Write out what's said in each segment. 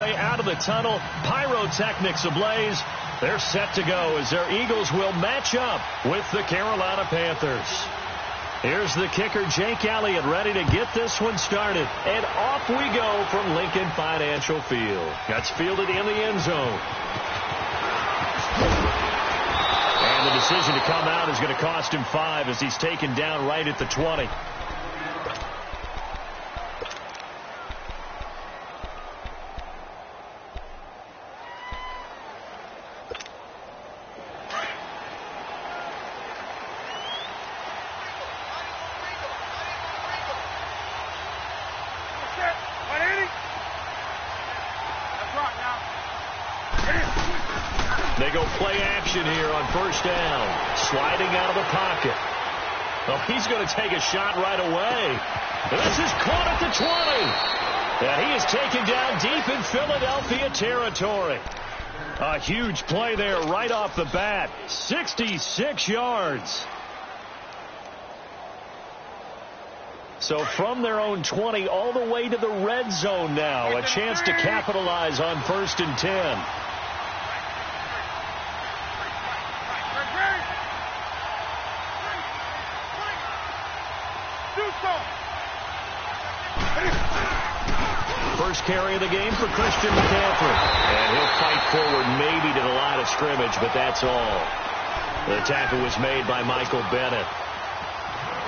Out of the tunnel, pyrotechnics ablaze. They're set to go as their Eagles will match up with the Carolina Panthers. Here's the kicker, Jake Elliott, ready to get this one started. And off we go from Lincoln Financial Field. That's fielded in the end zone. And the decision to come out is going to cost him 5 as he's taken down right at the 20. They go play action here on first down. Sliding out of the pocket. Oh, he's going to take a shot right away. This is caught at the 20. Yeah, he is taken down deep in Philadelphia territory. A huge play there right off the bat. 66 yards. So from their own 20 all the way to the red zone now. A chance to capitalize on 1st and 10. First carry of the game for Christian McCaffrey. And he'll fight forward maybe to the line of scrimmage, but that's all. The tackle was made by Michael Bennett.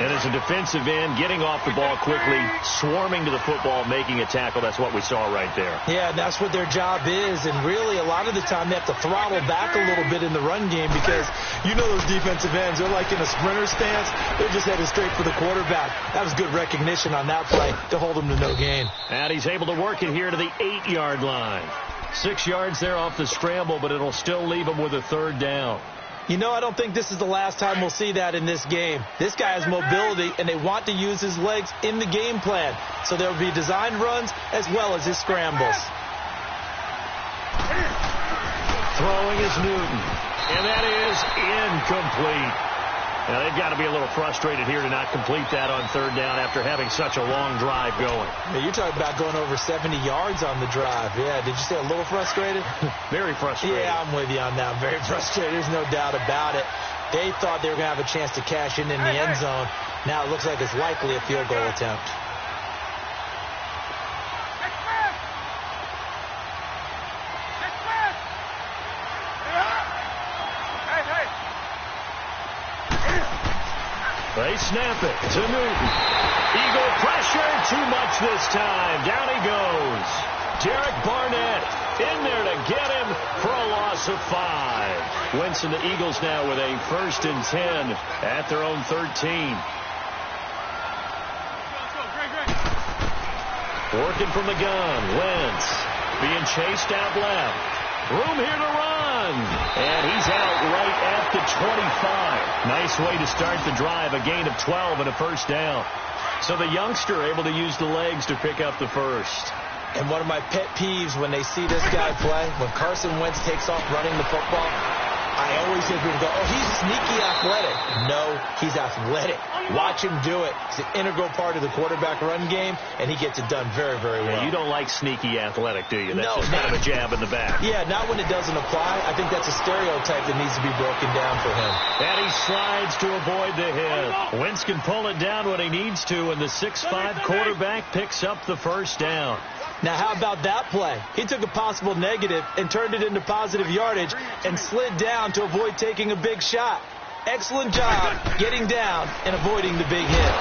And as a defensive end, getting off the ball quickly, swarming to the football, making a tackle, that's what we saw right there. Yeah, that's what their job is. And really, a lot of the time, they have to throttle back a little bit in the run game because you know those defensive ends, they're like in a sprinter stance. They're just headed straight for the quarterback. That was good recognition on that play to hold him to no gain. And he's able to work it here to the 8-yard line. 6 yards there off the scramble, but it'll still leave him with a 3rd down. You know, I don't think this is the last time we'll see that in this game. This guy has mobility, and they want to use his legs in the game plan. So there will be designed runs as well as his scrambles. Throwing is Newton, and that is incomplete. Now, they've got to be a little frustrated here to not complete that on 3rd down after having such a long drive going. Yeah, you're talking about going over 70 yards on the drive. Yeah, did you say a little frustrated? Very frustrated. Yeah, I'm with you on that. Very frustrated. There's no doubt about it. They thought they were going to have a chance to cash in the end zone. Now it looks like it's likely a field goal attempt. They snap it to Newton. Eagle pressure, too much this time. Down he goes. Derek Barnett in there to get him for a loss of 5. Wentz and the Eagles now with a 1st and 10 at their own 13. Working from the gun. Wentz being chased out left. Room here to run. And he's out right at the 25. Nice way to start the drive. A gain of 12 and a 1st down. So the youngster able to use the legs to pick up the 1st. And one of my pet peeves when they see this guy play, when Carson Wentz takes off running the football, I always hear people go, oh, he's sneaky athletic. No, he's athletic. Watch him do it. It's an integral part of the quarterback run game, and he gets it done very, very well. Yeah, you don't like sneaky athletic, do you? That's no, just kind of a jab in the back. Yeah, not when it doesn't apply. I think that's a stereotype that needs to be broken down for him. And he slides to avoid the hit. Wentz can pull it down when he needs to, and the 6'5" quarterback picks up the 1st down. Now, how about that play? He took a possible negative and turned it into positive yardage and slid down to avoid taking a big shot. Excellent job getting down and avoiding the big hit.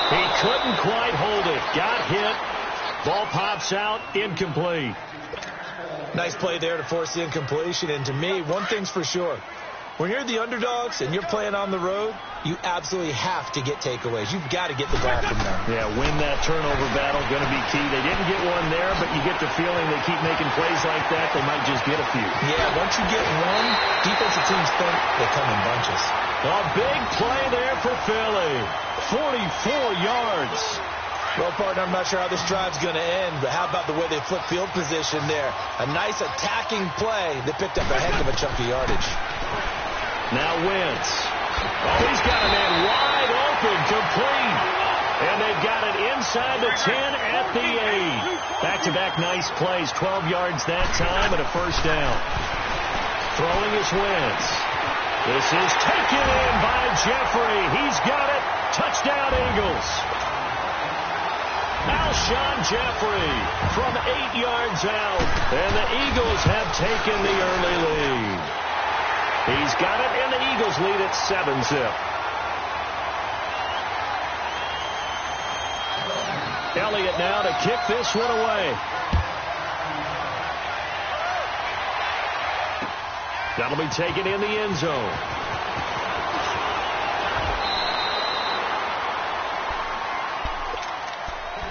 He couldn't quite hold it. Got hit. Ball pops out. Incomplete. Nice play there to force the incompletion. And to me, one thing's for sure. When you're the underdogs and you're playing on the road, you absolutely have to get takeaways. You've got to get the ball from them. Yeah, win that turnover battle, going to be key. They didn't get one there, but you get the feeling they keep making plays like that, they might just get a few. Yeah, once you get one, defensive teams think they come in bunches. A big play there for Philly. 44 yards. Well, partner, I'm not sure how this drive's going to end, but how about the way they flip field position there? A nice attacking play that picked up a heck of a chunk of yardage. Now Wentz. Oh, he's got a man wide open, complete. And they've got it inside the 10 at the 8. Back-to-back nice plays. 12 yards that time and a first down. Throwing is Wentz. This is taken in by Jeffrey. He's got it. Touchdown, Eagles. Alshon Jeffrey from 8 yards out. And the Eagles have taken the early lead. He's got it, and the Eagles lead at 7-zip. Elliott now to kick this one away. That'll be taken in the end zone.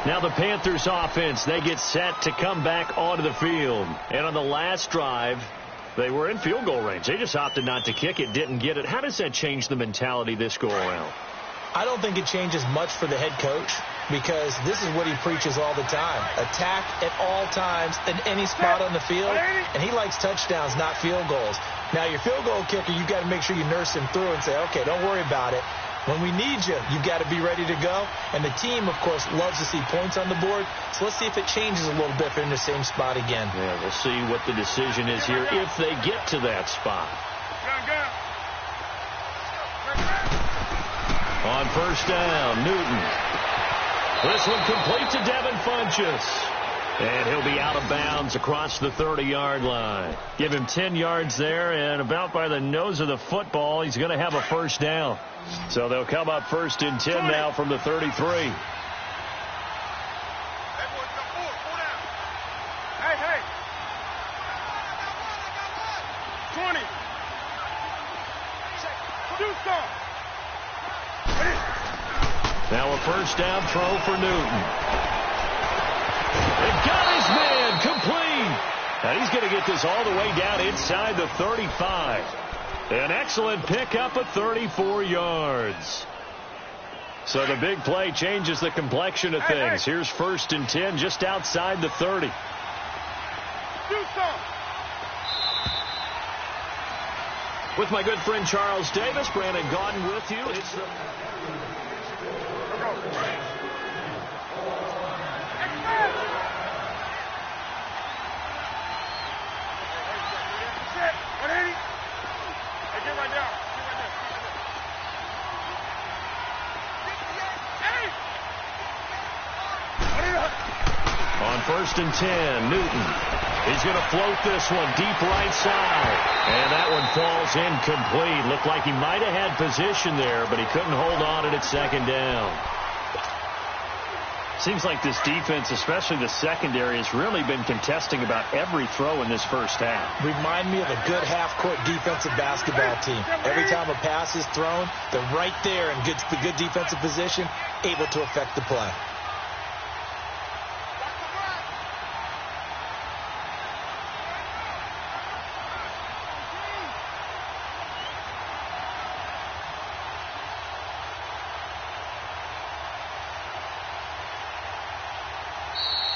Now the Panthers offense, they get set to come back onto the field. And on the last drive, they were in field goal range. They just opted not to kick it, didn't get it. How does that change the mentality this go around? I don't think it changes much for the head coach, because this is what he preaches all the time. Attack at all times in any spot on the field, and he likes touchdowns, not field goals. Now, your field goal kicker, you've got to make sure you nurse him through and say, okay, don't worry about it. When we need you, you've got to be ready to go. And the team, of course, loves to see points on the board. So let's see if it changes a little bit if they're in the same spot again. Yeah, we'll see what the decision is here if they get to that spot. On first down, Newton. This one complete to Devin Funchess. And he'll be out of bounds across the 30-yard line. Give him 10 yards there, and about by the nose of the football, he's going to have a first down. So they'll come up first and 10 now from the 33. Hey. Hey. 20. Do something. Now a first down throw for Newton. It got his man complete. And he's going to get this all the way down inside the 35. An excellent pickup of 34 yards. So the big play changes the complexion of things. Here's first and 10 just outside the 30. Do something. With my good friend Charles Davis, Brandon Gaudin with you. It's the... On first and 10, Newton. He's going to float this one deep right side. And that one falls incomplete. Looked like he might have had position there, but he couldn't hold on at second down. Seems like this defense, especially the secondary, has really been contesting about every throw in this first half. Remind me of a good half-court defensive basketball team. Every time a pass is thrown, they're right there in the good defensive position, able to affect the play.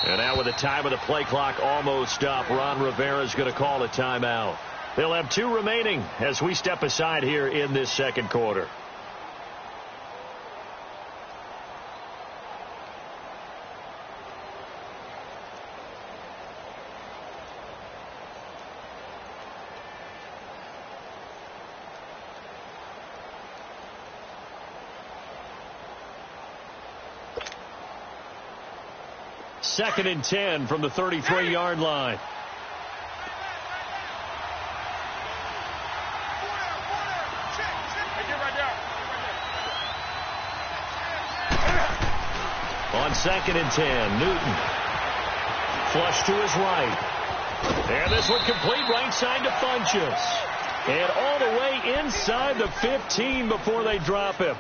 And now with the time of the play clock almost up, Ron Rivera is going to call a timeout. They'll have 2 remaining as we step aside here in this second quarter. Second and 10 from the 33-yard line. On second and 10, Newton. Flush to his right. And this one complete right side to Funchess. And all the way inside the 15 before they drop him.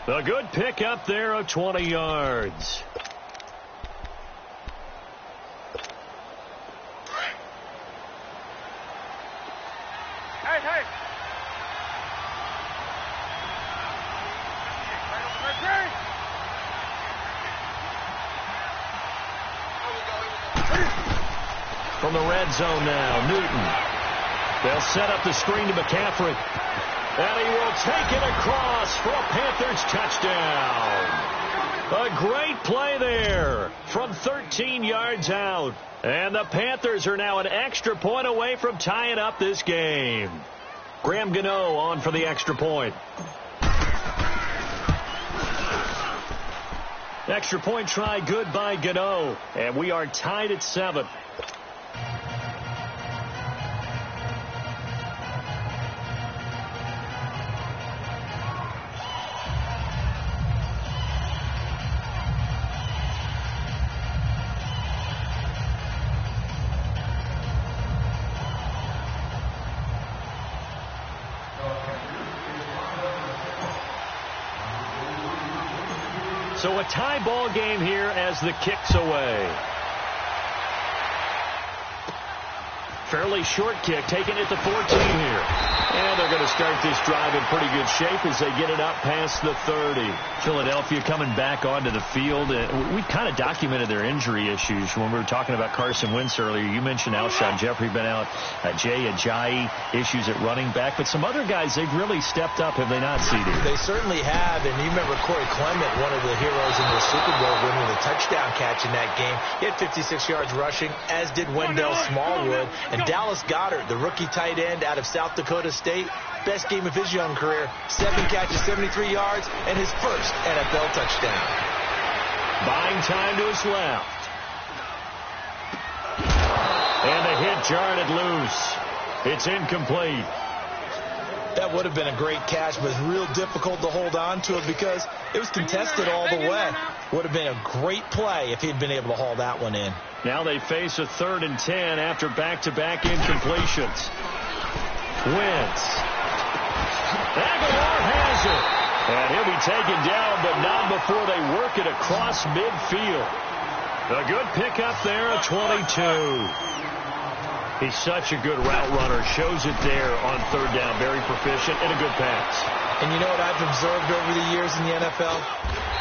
A good pickup there of 20 yards. From the red zone now, Newton. They'll set up the screen to McCaffrey. And he will take it across for a Panthers touchdown. A great play there from 13 yards out. And the Panthers are now an extra point away from tying up this game. Graham Gano on for the extra point. Extra point try good by Gano. And we are tied at 7. So a tie ball game here as the kick's away. Fairly short kick, taking it to 14 here. And they're going to start this drive in pretty good shape as they get it up past the 30. Philadelphia coming back onto the field. We kind of documented their injury issues when we were talking about Carson Wentz earlier. You mentioned Alshon Jeffrey been out. Jay Ajayi, issues at running back. But some other guys, they've really stepped up, have they not, CD? They certainly have. And you remember Corey Clement, one of the heroes in the Super Bowl, win with a touchdown catch in that game. He had 56 yards rushing, as did Wendell Smallwood. And Dallas Goedert, the rookie tight end out of South Dakota State, best game of his young career, 7 catches, 73 yards, and his first NFL touchdown. Buying time to his left. And the hit jarred it loose. It's incomplete. That would have been a great catch, but it's real difficult to hold on to it because it was contested all the way. Would have been a great play if he'd been able to haul that one in. Now they face a 3rd and 10 after back-to-back incompletions. Wentz. Aguilar has it. And he'll be taken down, but not before they work it across midfield. A good pickup there at 22. He's such a good route runner. Shows it there on 3rd down. Very proficient and a good pass. And you know what I've observed over the years in the NFL?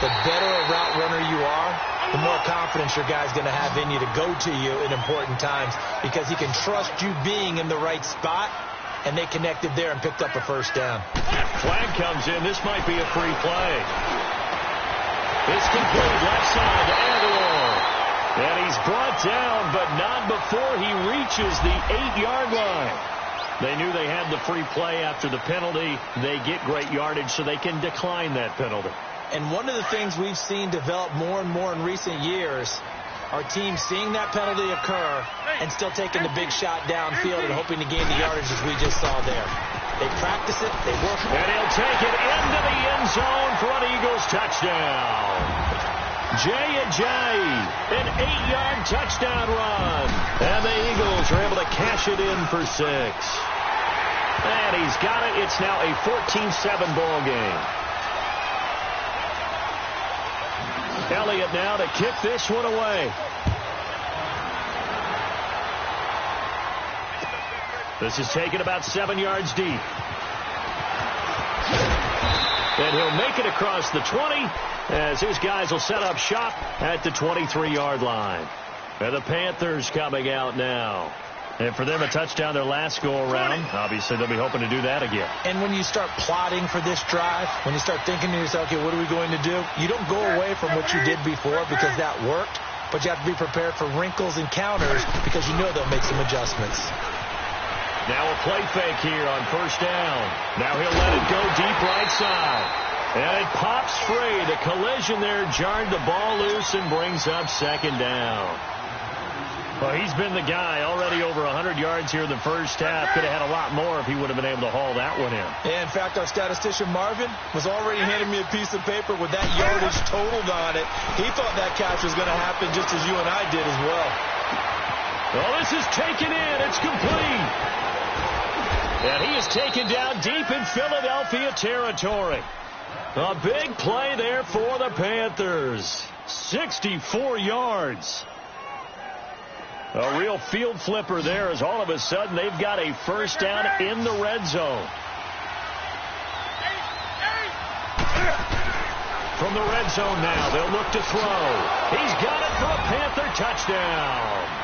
The better a route runner you are, the more confidence your guy's going to have in you to go to you in important times because he can trust you being in the right spot, and they connected there and picked up a 1st down. Flag comes in. This might be a free play. It's complete left side to Aguilar. And he's brought down, but not before he reaches the 8-yard line. They knew they had the free play after the penalty. They get great yardage, so they can decline that penalty. And one of the things we've seen develop more and more in recent years are teams seeing that penalty occur and still taking the big shot downfield and hoping to gain the yardage as we just saw there. They practice it, they work it. And he'll take it into the end zone for an Eagles touchdown. Jay Ajayi, an 8-yard touchdown run. And the Eagles are able to cash it in for 6. And he's got it. It's now a 14-7 ball game. Elliott now to kick this one away. This is taken about 7 yards deep. And he'll make it across the 20 as his guys will set up shop at the 23-yard line. And the Panthers coming out now. And for them, a touchdown their last go-around. Obviously, they'll be hoping to do that again. And when you start plotting for this drive, when you start thinking to yourself, okay, what are we going to do? You don't go away from what you did before because that worked, but you have to be prepared for wrinkles and counters because you know they'll make some adjustments. Now a play fake here on 1st down. Now he'll let it go deep right side. And it pops free. The collision there jarred the ball loose and brings up 2nd down. Well, he's been the guy already over 100 yards here in the first half. Could have had a lot more if he would have been able to haul that one in. Yeah, in fact, our statistician Marvin was already handing me a piece of paper with that yardage totaled on it. He thought that catch was going to happen just as you and I did as well. Well, this is taken in. It's complete. And he is taken down deep in Philadelphia territory. A big play there for the Panthers. 64 yards. A real field flipper there as all of a sudden they've got a 1st down in the red zone. From the red zone now, they'll look to throw. He's got it for a Panther touchdown.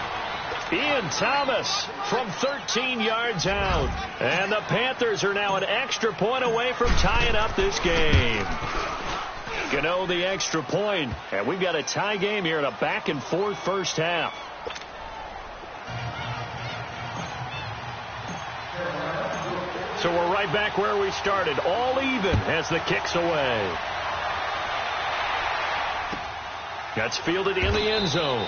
Ian Thomas from 13 yards out. And the Panthers are now an extra point away from tying up this game. Gano the extra point, and we've got a tie game here in a back-and-forth first half. So we're right back where we started, all even as the kick's away. That's fielded in the end zone.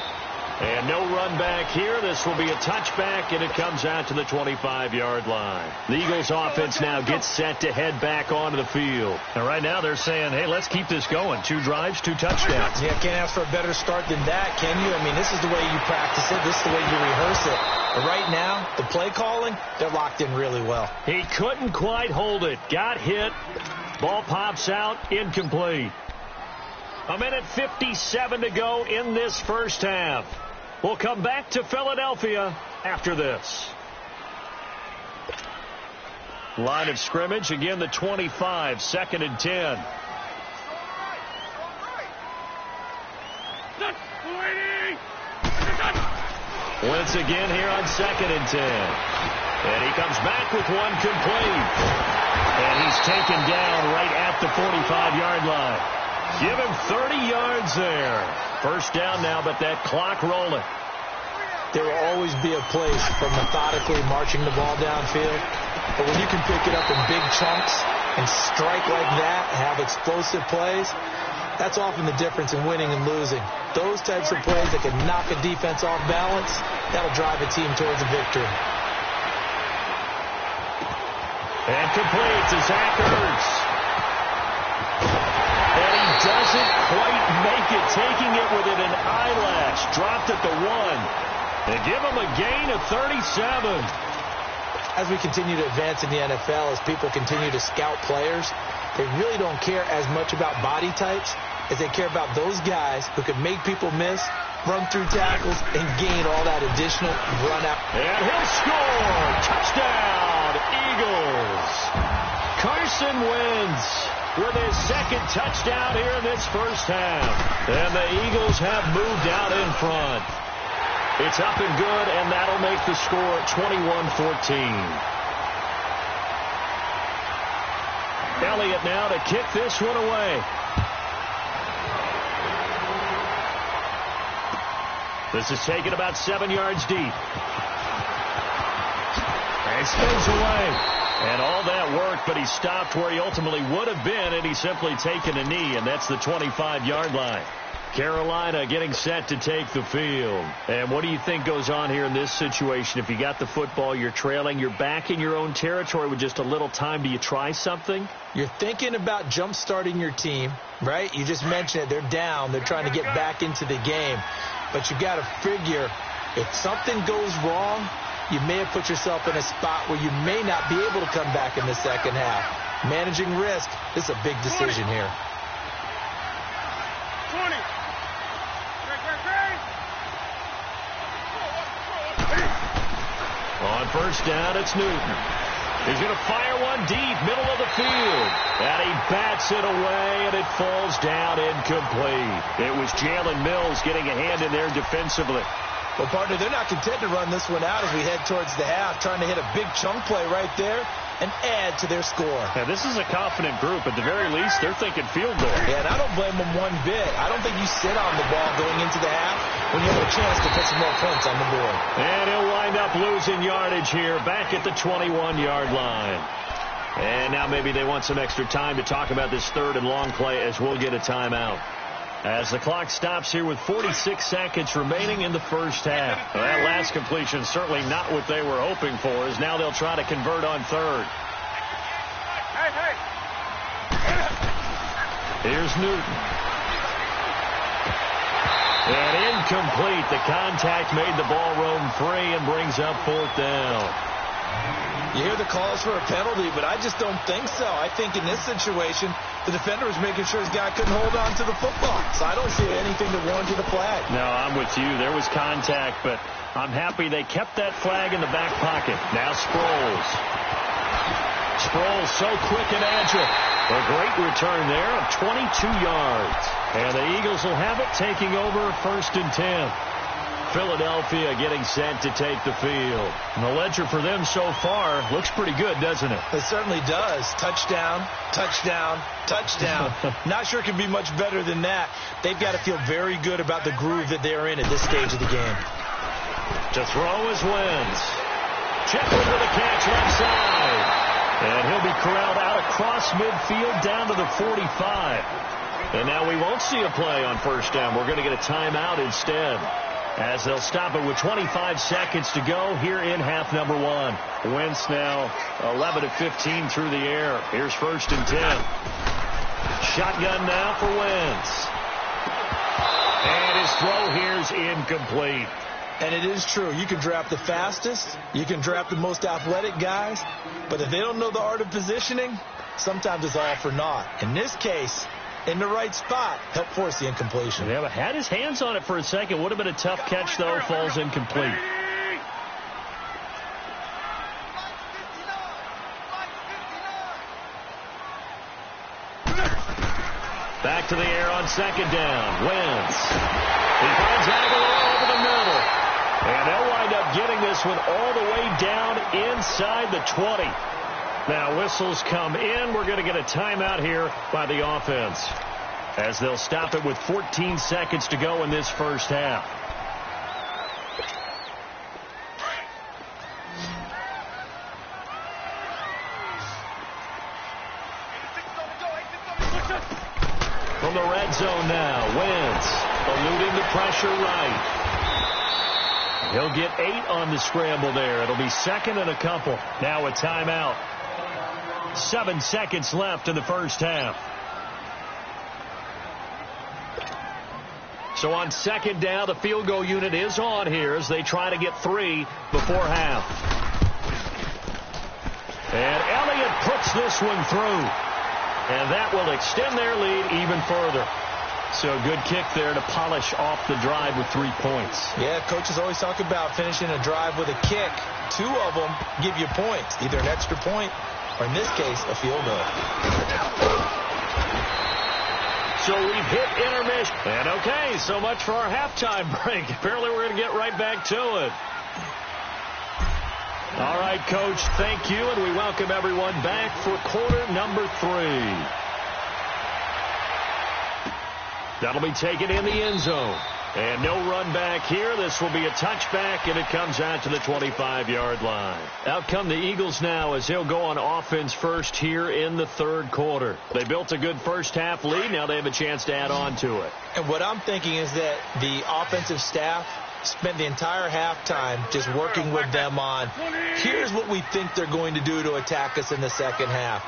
And no run back here. This will be a touchback, and it comes out to the 25-yard line. The Eagles offense now gets set to head back onto the field. And right now they're saying, hey, let's keep this going. 2 drives, 2 touchdowns. Yeah, can't ask for a better start than that, can you? I mean, this is the way you practice it. This is the way you rehearse it. But right now, the play calling, they're locked in really well. He couldn't quite hold it. Got hit. Ball pops out. Incomplete. 1:57 to go in this first half. We'll come back to Philadelphia after this. Line of scrimmage, again the 25, 2nd and 10. Once again here on 2nd and 10. And he comes back with one complete. And he's taken down right at the 45-yard line. Give him 30 yards there. First down now, but that clock rolling. There will always be a place for methodically marching the ball downfield. But when you can pick it up in big chunks and strike like that, have explosive plays, that's often the difference in winning and losing. Those types of plays that can knock a defense off balance, that'll drive a team towards a victory. And complete to Zach Ertz. And he doesn't quite make it, taking it within an eyelash. Dropped at the 1. They give him a gain of 37. As we continue to advance in the NFL, as people continue to scout players, they really don't care as much about body types as they care about those guys who can make people miss, run through tackles, and gain all that additional run out. And he'll score. Touchdown, Eagles. Carson Wentz with his 2nd touchdown here in this first half. And the Eagles have moved out in front. It's up and good, and that'll make the score 21-14. Elliott now to kick this one away. This is taken about 7 yards deep. And spins away. And all that work, but he stopped where he ultimately would have been, and he's simply taken a knee, and that's the 25-yard line. Carolina getting set to take the field. And what do you think goes on here in this situation? If you got the football, you're trailing, you're back in your own territory with just a little time. Do you try something? You're thinking about jump-starting your team, right? You just mentioned it. They're down. They're trying to get back into the game. But you've got to figure if something goes wrong, you may have put yourself in a spot where you may not be able to come back in the second half. Managing risk, this is a big decision here. 20. On first down, it's Newton. He's going to fire one deep, middle of the field. And he bats it away, and it falls down incomplete. It was Jalen Mills getting a hand in there defensively. Well, partner, they're not content to run this one out as we head towards the half, trying to hit a big chunk play right there and add to their score. Now, this is a confident group. At the very least, they're thinking field goal. Yeah, and I don't blame them one bit. I don't think you sit on the ball going into the half when you have a chance to put some more points on the board. And he'll wind up losing yardage here back at the 21-yard line. And now maybe they want some extra time to talk about this 3rd and long play as we'll get a timeout. As the clock stops here with 46 seconds remaining in the first half. Well, that last completion certainly not what they were hoping for, as now they'll try to convert on 3rd. Hey. Here's Newton. And incomplete. The contact made the ball roam free and brings up 4th down. You hear the calls for a penalty, but I just don't think so. I think in this situation, the defender was making sure his guy couldn't hold on to the football. So I don't see anything to warrant the flag. No, I'm with you. There was contact, but I'm happy they kept that flag in the back pocket. Now Sproles. Sproles so quick and agile. A great return there of 22 yards. And the Eagles will have it, taking over 1st and 10. Philadelphia getting set to take the field. And the ledger for them so far looks pretty good, doesn't it? It certainly does. Touchdown, touchdown, touchdown. Not sure it can be much better than that. They've got to feel very good about the groove that they're in at this stage of the game. To throw is Wentz. Checklin with a catch left side. And he'll be corralled out across midfield down to the 45. And now we won't see a play on first down. We're going to get a timeout instead, as they'll stop it with 25 seconds to go here in half number one. Wentz now 11 of 15 through the air. Here's first and 10. Shotgun now for Wentz. And his throw here's incomplete. And it is true. You can draft the fastest. You can draft the most athletic guys. But if they don't know the art of positioning, sometimes it's all for naught. In this case, in the right spot, helped force the incompletion. Yeah, but had his hands on it for a second. Would have been a tough catch, though. Falls incomplete. Back to the air on second down. Wentz. He finds Aguilar over the middle. And they'll wind up getting this one all the way down inside the 20. Now whistles come in. We're going to get a timeout here by the offense, as they'll stop it with 14 seconds to go in this first half. From the red zone now, Wentz eluding the pressure right. He'll get 8 on the scramble there. It'll be second and a couple. Now a timeout. 7 seconds left in the first half. So on second down, the field goal unit is on here as they try to get 3 before half. And Elliott puts this one through. And that will extend their lead even further. So good kick there to polish off the drive with 3 points. Yeah, coaches always talk about finishing a drive with a kick. 2 of them give you points, either an extra point or, in this case, a field goal. So we've hit intermission. And okay, so much for our halftime break. Apparently we're going to get right back to it. All right, Coach, thank you, and we welcome everyone back for quarter number 3. That'll be taken in the end zone. And no run back here. This will be a touchback, and it comes out to the 25-yard line. Out come the Eagles now as he'll go on offense first here in the third quarter. They built a good first-half lead. Now they have a chance to add on to it. And what I'm thinking is that the offensive staff spent the entire halftime just working with them on, here's what we think they're going to do to attack us in the second half.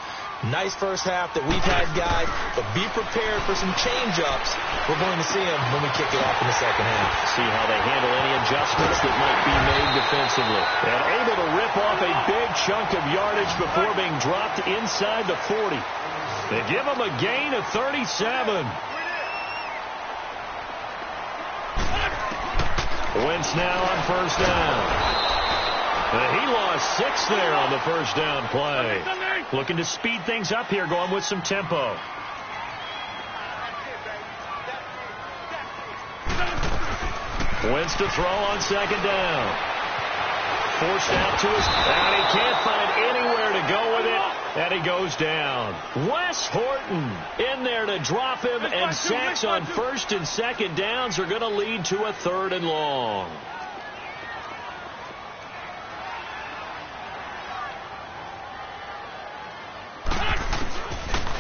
Nice first half that we've had, guys, but be prepared for some change-ups. We're going to see them when we kick it off in the second half. See how they handle any adjustments that might be made defensively. And able to rip off a big chunk of yardage before being dropped inside the 40. They give them a gain of 37. Wentz now on first down. He lost 6 there on the first down play. Looking to speed things up here, going with some tempo. Wentz to throw on second down. Forced out to his, and he can't find anywhere to go with it, and he goes down. Wes Horton in there to drop him, and sacks on first and second downs are going to lead to a 3rd and long.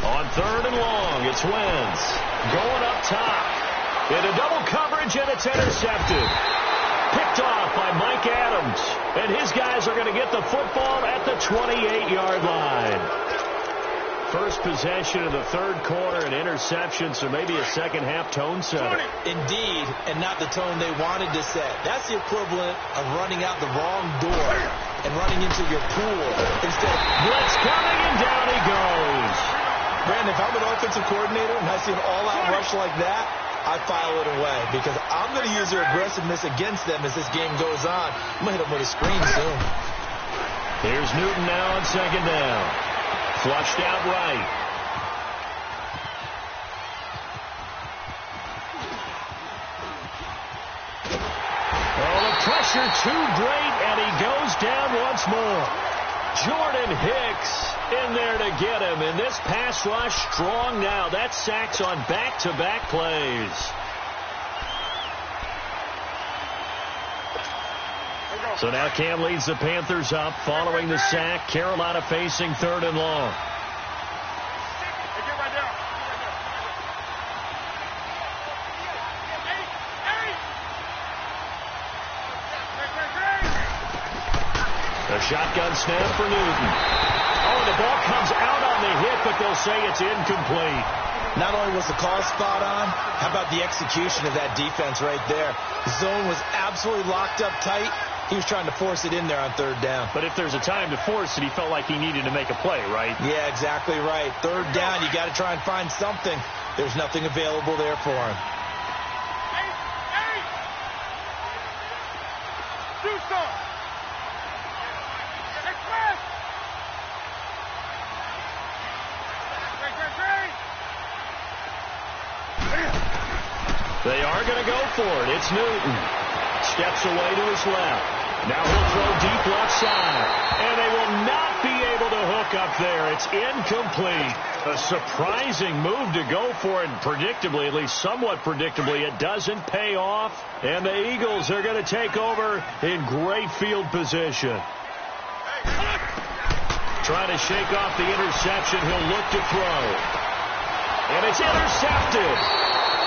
On 3rd and long, it's Wentz going up top. Into double coverage, and it's intercepted. Picked off by Mike Adams. And his guys are going to get the football at the 28-yard line. First possession of the third quarter, an interception, so maybe a second-half tone setter. Indeed, and not the tone they wanted to set. That's the equivalent of running out the wrong door and running into your pool. Instead, blitz coming, and down he goes. Brandon, if I'm an offensive coordinator and I see an all-out rush like that, I file it away because I'm going to use their aggressiveness against them as this game goes on. I'm going to hit them with a screen soon. Here's Newton now on second down. Flushed out right. too great, and he goes down once more. Jordan Hicks in there to get him, and this pass rush strong now. That's sacks on back-to-back plays. So now Cam leads the Panthers up following the sack. Carolina facing 3rd and long. A shotgun snap for Newton. Oh, the ball comes out on the hit, but they'll say it's incomplete. Not only was the call spot on, how about the execution of that defense right there? The zone was absolutely locked up tight. He was trying to force it in there on 3rd down. But if there's a time to force it, he felt like he needed to make a play, right? Yeah, exactly right. 3rd down, you got to try and find something. There's nothing available there for him. Do something. They are going to go for it. It's Newton. Steps away to his left. Now he'll throw deep left side. And they will not be able to hook up there. It's incomplete. A surprising move to go for it. And predictably, at least somewhat predictably, it doesn't pay off. And the Eagles are going to take over in great field position. Trying to shake off the interception. He'll look to throw. And it's intercepted.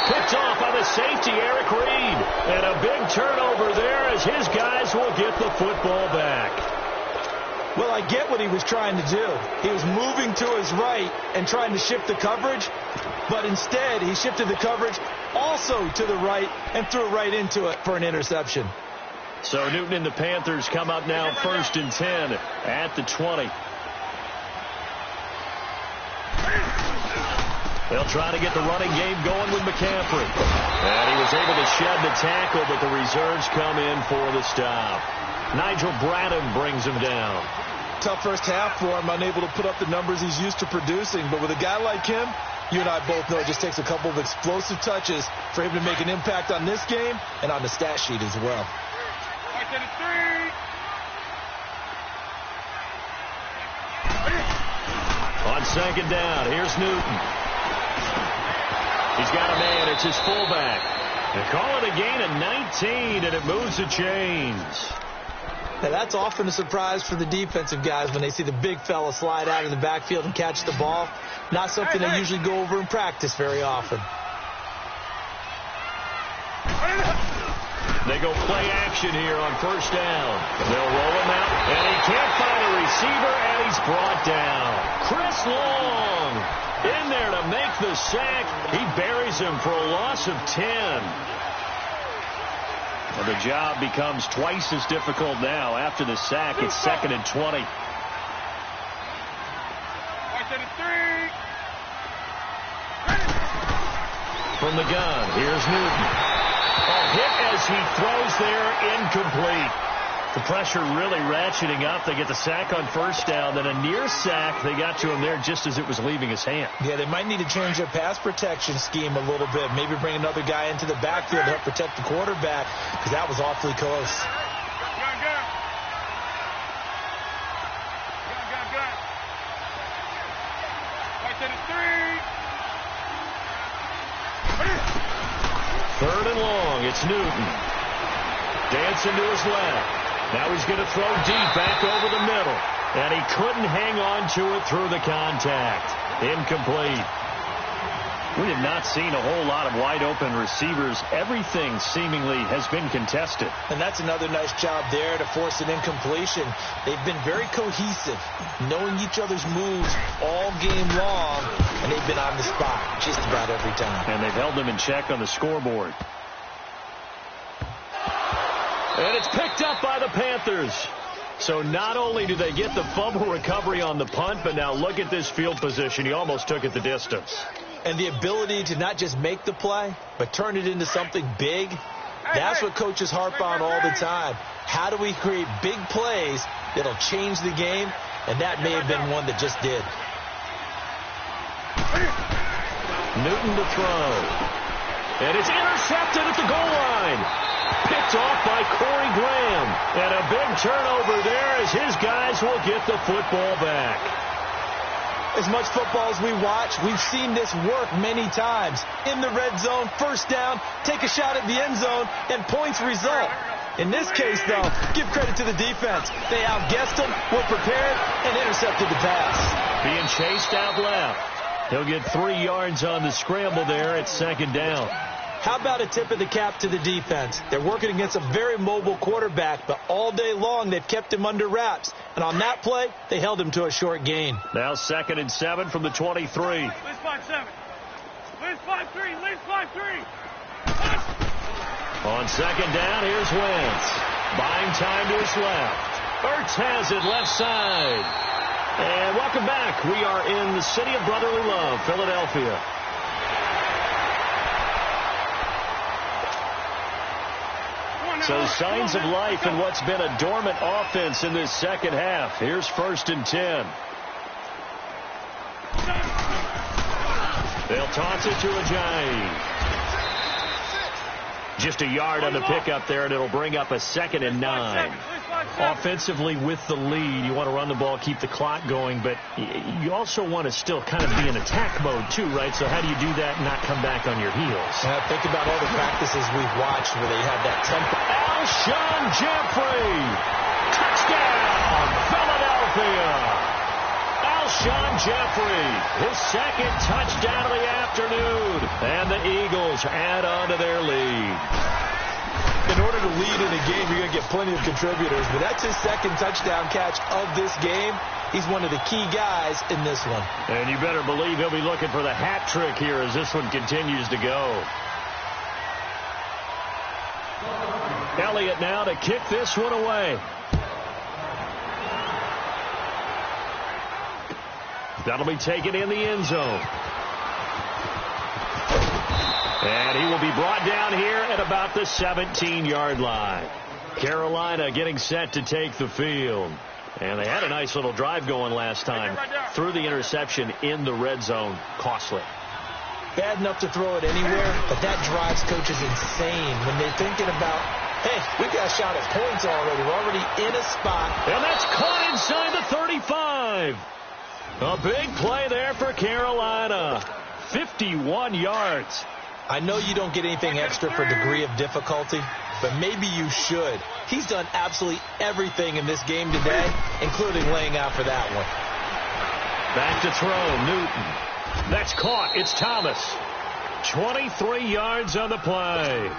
Picked off by the safety, Eric Reed. And a big turnover there as his guys will get the football back. Well, I get what he was trying to do. He was moving to his right and trying to shift the coverage. But instead, he shifted the coverage also to the right and threw right into it for an interception. So Newton and the Panthers come up now 1st and 10 at the 20. They'll try to get the running game going with McCaffrey. And he was able to shed the tackle, but the reserves come in for the stop. Nigel Bradham brings him down. Tough first half for him, unable to put up the numbers he's used to producing. But with a guy like him, you and I both know it just takes a couple of explosive touches for him to make an impact on this game and on the stat sheet as well. On 2nd down, here's Newton. He's got a man. It's his fullback. They call it a gain of 19, and it moves the chains. Now, that's often a surprise for the defensive guys when they see the big fella slide out of the backfield and catch the ball. Not something they usually go over in practice very often. They go play action here on 1st down. They'll roll him out, and he can't find a receiver, and he's brought down. Chris Long in there to make the sack. He buries him for a loss of 10. Well, the job becomes twice as difficult now. After the sack, it's 2nd and 20. From the gun, here's Newton. A hit as he throws there, incomplete. The pressure really ratcheting up. They get the sack on 1st down, then a near sack. They got to him there just as it was leaving his hand. Yeah, they might need to change their pass protection scheme a little bit. Maybe bring another guy into the backfield to help protect the quarterback, because that was awfully close. Third and long, it's Newton. Dancing to his left. Now he's going to throw deep back over the middle. And he couldn't hang on to it through the contact. Incomplete. We have not seen a whole lot of wide open receivers. Everything seemingly has been contested. And that's another nice job there to force an incompletion. They've been very cohesive, knowing each other's moves all game long, and they've been on the spot just about every time. And they've held them in check on the scoreboard. And it's picked up by the Panthers. So not only do they get the fumble recovery on the punt, but now look at this field position. He almost took it the distance. And the ability to not just make the play, but turn it into something big, that's what coaches harp on all the time. How do we create big plays that'll change the game? And that may have been one that just did. Newton to throw. And it's intercepted at the goal line. Picked off by Corey Graham. And a big turnover there as his guys will get the football back. As much football as we watch, we've seen this work many times. In the red zone, first down, take a shot at the end zone, and points result. In this case, though, give credit to the defense. They outguessed them, were prepared, and intercepted the pass. Being chased out left. He'll get 3 yards on the scramble there at second down. How about a tip of the cap to the defense? They're working against a very mobile quarterback, but all day long they've kept him under wraps. And on that play, they held him to a short gain. Now 2nd and 7 from the 23. Lose 5-7. Lose 5-3. Lose 5-3. On second down, here's Wentz. Buying time to his left. Ertz has it left side. And welcome back. We are in the city of brotherly love, Philadelphia. So signs of life in what's been a dormant offense in this second half. Here's 1st and 10. They'll toss it to Ajayi. Just a yard on the pickup there, and it'll bring up a 2nd and 9. Offensively with the lead, you want to run the ball, keep the clock going, but you also want to still kind of be in attack mode too, right? So how do you do that and not come back on your heels? Think about all the practices we've watched where they have that tempo. Alshon Jeffrey, touchdown, Philadelphia. Alshon Jeffrey, his 2nd touchdown of the afternoon, and the Eagles add on to their lead. In order to lead in a game, you're going to get plenty of contributors, but that's his 2nd touchdown catch of this game. He's one of the key guys in this one. And you better believe he'll be looking for the hat trick here as this one continues to go. Elliott now to kick this one away. That'll be taken in the end zone. And he will be brought down here at about the 17-yard line. Carolina getting set to take the field. And they had a nice little drive going last time. Threw the interception in the red zone. Costly. Bad enough to throw it anywhere, but that drives coaches insane when they're thinking about, hey, we got a shot at points already. We're already in a spot. And that's caught inside the 35. A big play there for Carolina. 51 yards. I know you don't get anything extra for degree of difficulty, but maybe you should. He's done absolutely everything in this game today, including laying out for that one. Back to throw, Newton. That's caught. It's Thomas. 23 yards on the play.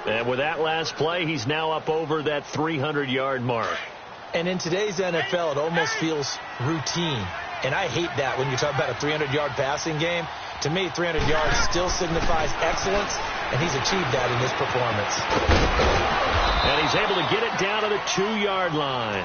And with that last play, he's now up over that 300-yard mark. And in today's NFL, it almost feels routine. And I hate that when you talk about a 300-yard passing game. To me, 300 yards still signifies excellence, and he's achieved that in this performance. And he's able to get it down to the 2-yard line.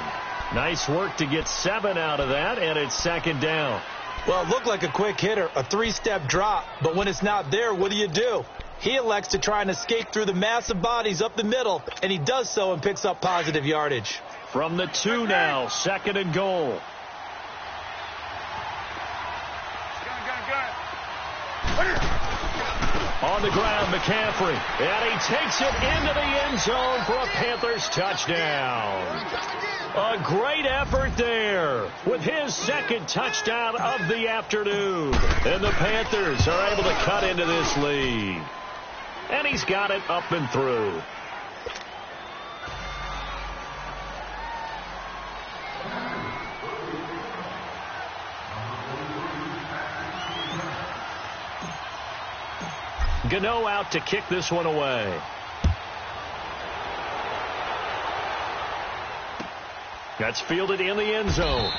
Nice work to get 7 out of that, and it's 2nd down. Well, it looked like a quick hitter, a 3-step drop, but when it's not there, what do? He elects to try and escape through the massive bodies up the middle, and he does so and picks up positive yardage. From the 2 now, 2nd and goal. On the ground, McCaffrey. And he takes it into the end zone for a Panthers touchdown. A great effort there with his 2nd touchdown of the afternoon. And the Panthers are able to cut into this lead. And he's got it up and through. Gano out to kick this one away. That's fielded in the end zone.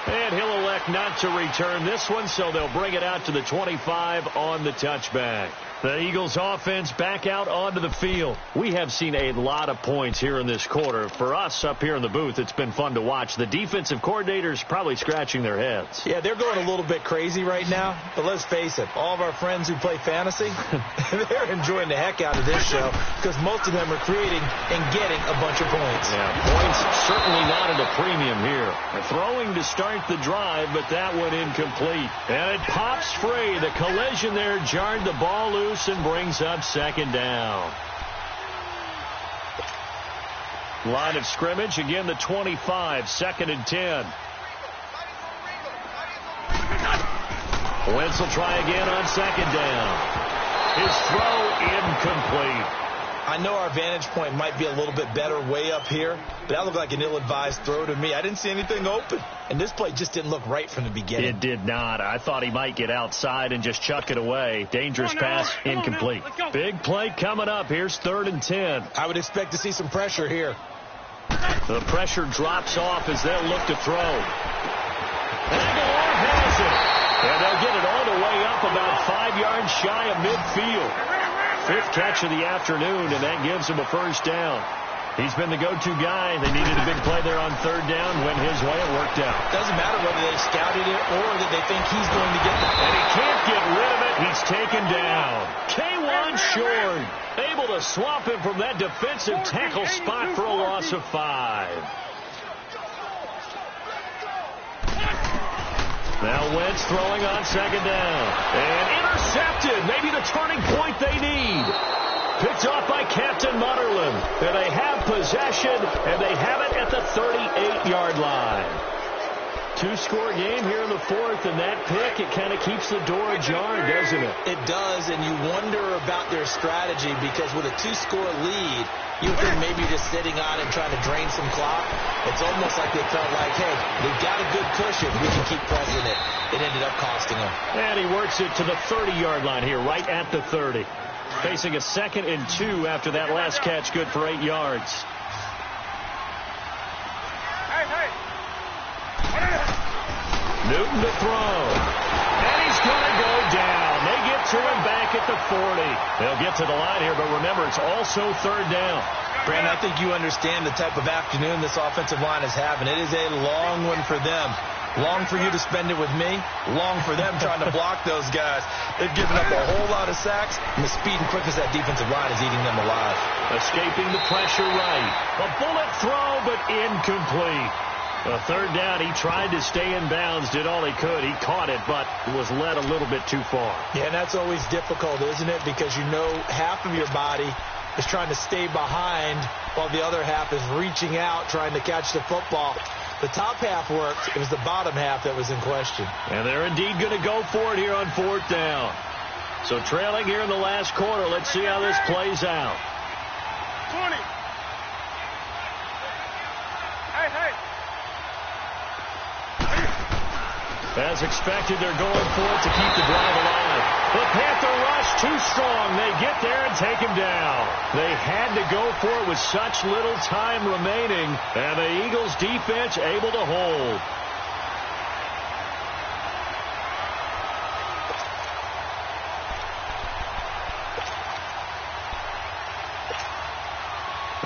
And he'll elect not to return this one, so they'll bring it out to the 25 on the touchback. The Eagles offense back out onto the field. We have seen a lot of points here in this quarter. For us up here in the booth, it's been fun to watch. The defensive coordinators probably scratching their heads. Yeah, they're going a little bit crazy right now. But let's face it, all of our friends who play fantasy, they're enjoying the heck out of this show because most of them are creating and getting a bunch of points. Yeah, points certainly not at a premium here. Throwing to start the drive, but that one incomplete. And it pops free. The collision there jarred the ball loose and brings up 2nd down. Line of scrimmage, again the 25, 2nd and 10. Wentz will try again on 2nd down. His throw incomplete. I know our vantage point might be a little bit better way up here, but that looked like an ill-advised throw to me. I didn't see anything open, and this play just didn't look right from the beginning. It did not. I thought he might get outside and just chuck it away. Dangerous pass, incomplete. Big play coming up. Here's 3rd and 10. I would expect to see some pressure here. The pressure drops off as they'll look to throw. Aguilar has it. And they'll get it all the way up about 5 yards shy of midfield. 5th catch of the afternoon, and that gives him a 1st down. He's been the go-to guy. They needed a big play there on 3rd down. Went his way. It worked out. Doesn't matter whether they scouted it or that they think he's going to get the and he can't get rid of it. He's taken down. K1 short. Able to swamp him from that defensive tackle spot for a loss of 5. Now Wentz throwing on 2nd down. And intercepted. Maybe the turning point they need. Picked off by Captain Mutterland. And they have possession, and they have it at the 38-yard line. 2-score game here in the 4th, and that pick, it kind of keeps the door ajar, doesn't it? It does, and you wonder about their strategy because with a 2-score lead, you think maybe just sitting on and trying to drain some clock. It's almost like they felt like, hey, they've got a good cushion. We can keep pressing it. It ended up costing them. And he works it to the 30-yard line here, right at the 30. Facing a 2nd and 2 after that last catch, good for 8 yards. Newton to throw. And he's going to go down. They get to him back at the 40. They'll get to the line here, but remember, it's also 3rd down. Brandon, I think you understand the type of afternoon this offensive line is having. It is a long one for them. Long for you to spend it with me. Long for them trying to block those guys. They've given up a whole lot of sacks, and the speed and quickness of that defensive line is eating them alive. Escaping the pressure right. A bullet throw, but incomplete. A 3rd down, he tried to stay in bounds, did all he could. He caught it, but was led a little bit too far. Yeah, and that's always difficult, isn't it? Because you know half of your body is trying to stay behind while the other half is reaching out, trying to catch the football. The top half worked. It was the bottom half that was in question. And they're indeed going to go for it here on 4th down. So trailing here in the last quarter. Let's see how this plays out. 20. Hey. As expected, they're going for it to keep the drive alive. The Panther rush too strong. They get there and take him down. They had to go for it with such little time remaining, and the Eagles defense able to hold.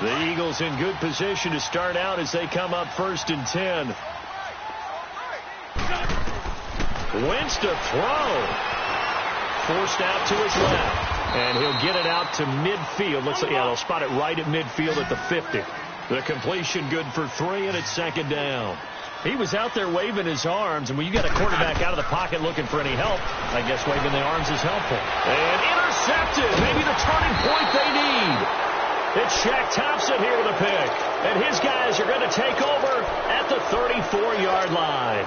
The Eagles in good position to start out as they come up 1st and 10. Wentz to throw. Forced out to his left. And he'll get it out to midfield. Looks like, yeah, they'll spot it right at midfield at the 50. The completion good for 3, and it's 2nd down. He was out there waving his arms, and when you got a quarterback out of the pocket looking for any help, I guess waving the arms is helpful. And intercepted. Maybe the turning point they need. It's Shaq Thompson here with a pick. And his guys are going to take over at the 34-yard line.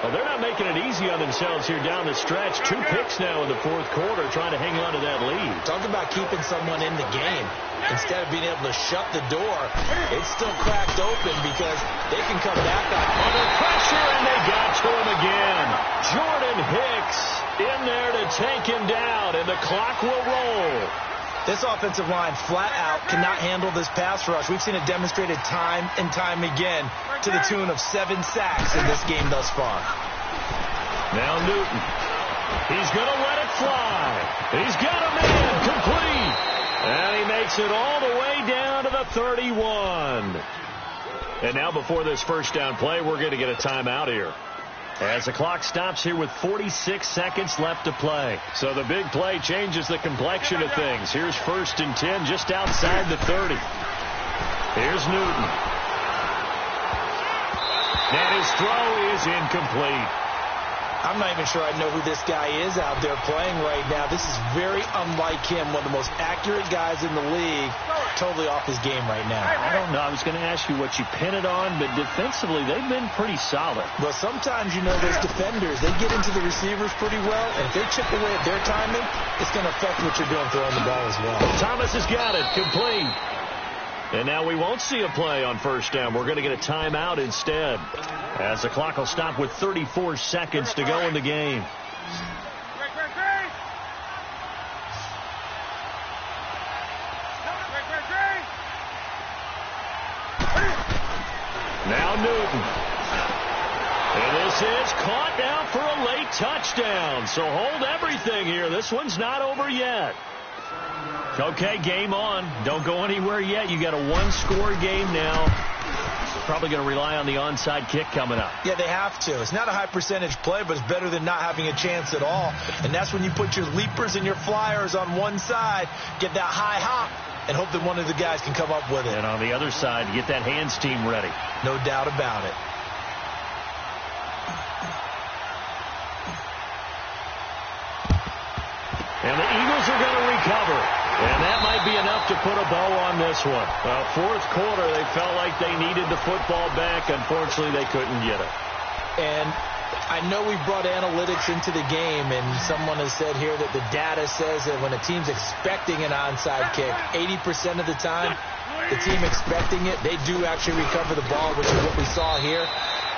Well, they're not making it easy on themselves here down the stretch. 2 picks now in the 4th quarter, trying to hang on to that lead. Talk about keeping someone in the game. Instead of being able to shut the door, it's still cracked open because they can come back on. Under pressure, and they got to him again. Jordan Hicks in there to take him down, and the clock will roll. This offensive line flat out cannot handle this pass rush. We've seen it demonstrated time and time again to the tune of 7 sacks in this game thus far. Now Newton. He's going to let it fly. He's got a man complete. And he makes it all the way down to the 31. And now before this 1st down play, we're going to get a timeout here. As the clock stops here with 46 seconds left to play. So the big play changes the complexion of things. Here's 1st and 10 just outside the 30. Here's Newton. And his throw is incomplete. I'm not even sure I know who this guy is out there playing right now. This is very unlike him, one of the most accurate guys in the league. totally off his game right now. I don't know. I was going to ask you what you pin it on, but defensively, they've been pretty solid. Well, sometimes, those defenders, they get into the receivers pretty well, and if they chip away at their timing, it's going to affect what you're doing throwing the ball as well. Thomas has got it. Complete. And now we won't see a play on first down. We're going to get a timeout instead, as the clock will stop with 34 seconds to go in the game. Now Newton. And this is caught now for a late touchdown. So hold everything here. This one's not over yet. Okay, game on. Don't go anywhere yet. You got a one-score game now. Probably going to rely on the onside kick coming up. Yeah, they have to. It's not a high-percentage play, but it's better than not having a chance at all. And that's when you put your leapers and your flyers on one side, get that high hop, and hope that one of the guys can come up with it. And on the other side, get that hands team ready. No doubt about it. And the Eagles are going to recover. And that might be enough to put a bow on this one. Fourth quarter, they felt like they needed the football back. Unfortunately, they couldn't get it. And I know we brought analytics into the game, and someone has said here that the data says that when a team's expecting an onside kick, 80% of the time, the team expecting it, they do actually recover the ball, which is what we saw here.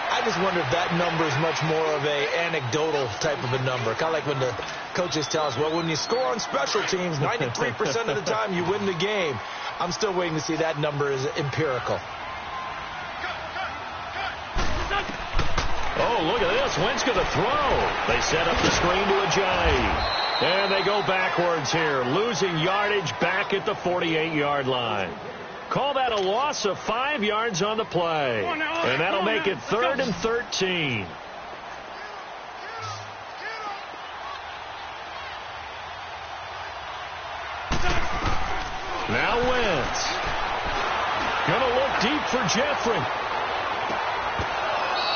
I just wonder if that number is much more of a anecdotal type of a number. Kind of like when the coaches tell us, well, when you score on special teams, 93% of the time you win the game. I'm still waiting to see that number is empirical. Oh, look at this. Wentz going to throw. They set up the screen to Ajayi. And they go backwards here, losing yardage back at the 48-yard line. Call that a loss of 5 yards on the play. And that'll make it 3rd and 13. Now Wentz. Going to look deep for Jeffrey.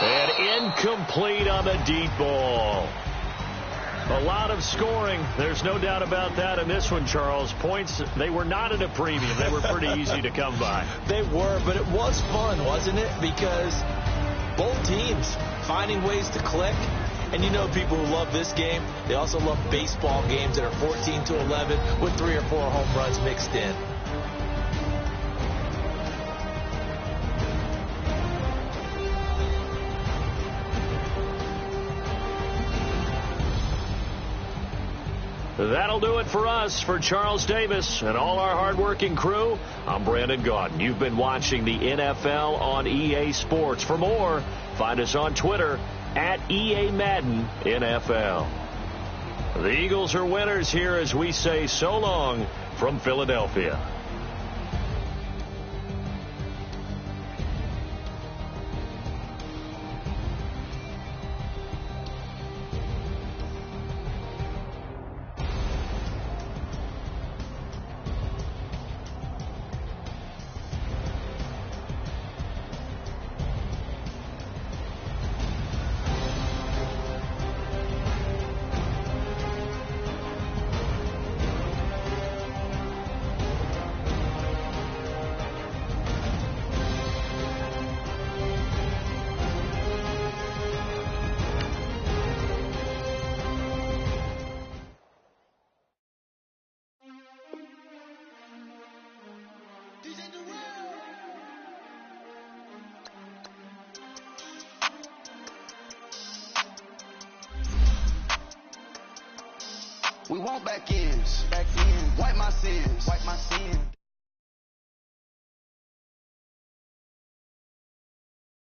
And incomplete on the deep ball. A lot of scoring. There's no doubt about that in this one, Charles. Points, they were not at a premium. They were pretty easy to come by. They were, but it was fun, wasn't it? Because both teams finding ways to click. And people who love this game, they also love baseball games that are 14-11 with 3 or 4 home runs mixed in. That'll do it for us. For Charles Davis and all our hardworking crew, I'm Brandon Gaudin. You've been watching the NFL on EA Sports. For more, find us on Twitter at EA Madden NFL. The Eagles are winners here as we say so long from Philadelphia. We want back ends. Wipe my sins.